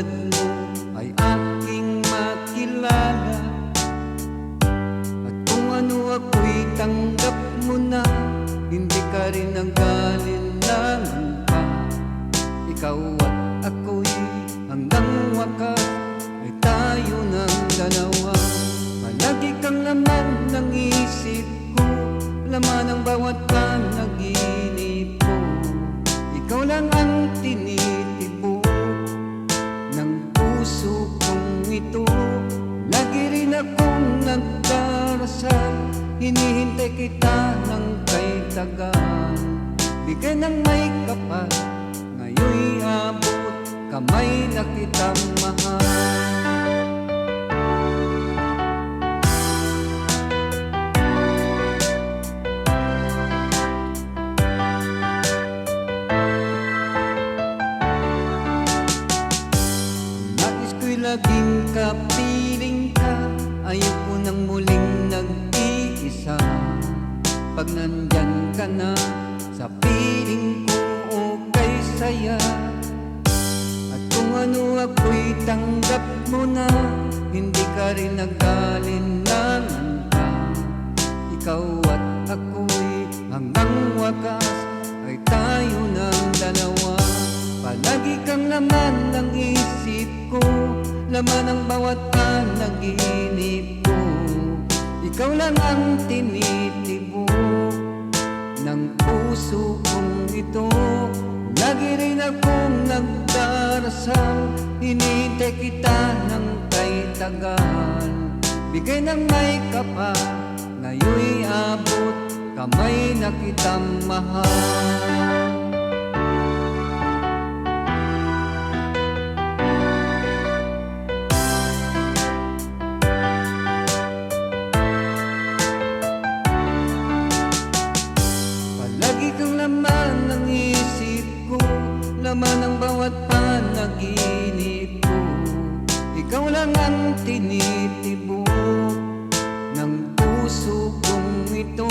tulad mo ay aking makilala. At kung ano ako'y tanggap mo na, hindi ka rin nag-alinlangan pa. Ikaw at ako'y hanggang wakas ay tayo ng dalawa. Palagi kang laman ng isip ko, laman ng bawat panaginip ko. Ikaw lang ang tinitibok ng puso kong ito. Lagi rin akong nagdarasal, hinihintay kita ng kay tagal. Bigyan ng may kapal, ngayon'y abot kamay na kitang mahal. Laging kapiling ka, ayaw ko nang muling nag-iisa. Pag nandyan ka na, sa piling ko okay saya. At kung ano ako'y tanggap mo na, hindi ka rin nag-alinlangan pa. Ikaw at ako'y hanggang wakas ay tayo ng dalawa. Palagi kang laman ng isip ko, laman ang bawat panaginip ko. Ikaw lang ang tinitibok ng puso kong ito. Lagi rin akong nagdarasal, hinihintay kita ng kay tagal. Bigay ng may kapal, ngayon'y abot kamay na kitang mahal. Laman ng isip ko, laman ng bawat panaginip ko. Ikaw lang ang tinitibok ng puso kong ito.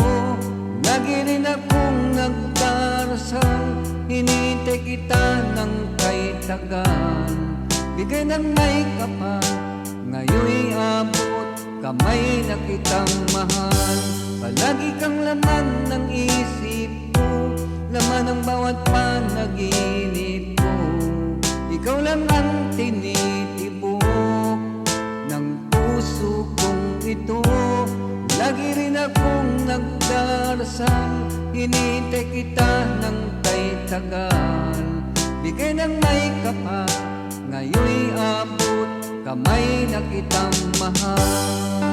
Lagi rin akong nagdarasal, hinihintay kita ng kay tagal. Bigay ng may kapal, ngayon'y abot kamay na kitang mahal. Palagi kang laman ng isip ko, laman ang bawat panaginip ko. Ikaw lang ang tinitibok ng puso kong ito. Lagi rin akong nagdarasal, hinihintay kita ng kay tagal. Bigay ng may kapal, ngayon'y abot kamay na kitang mahal.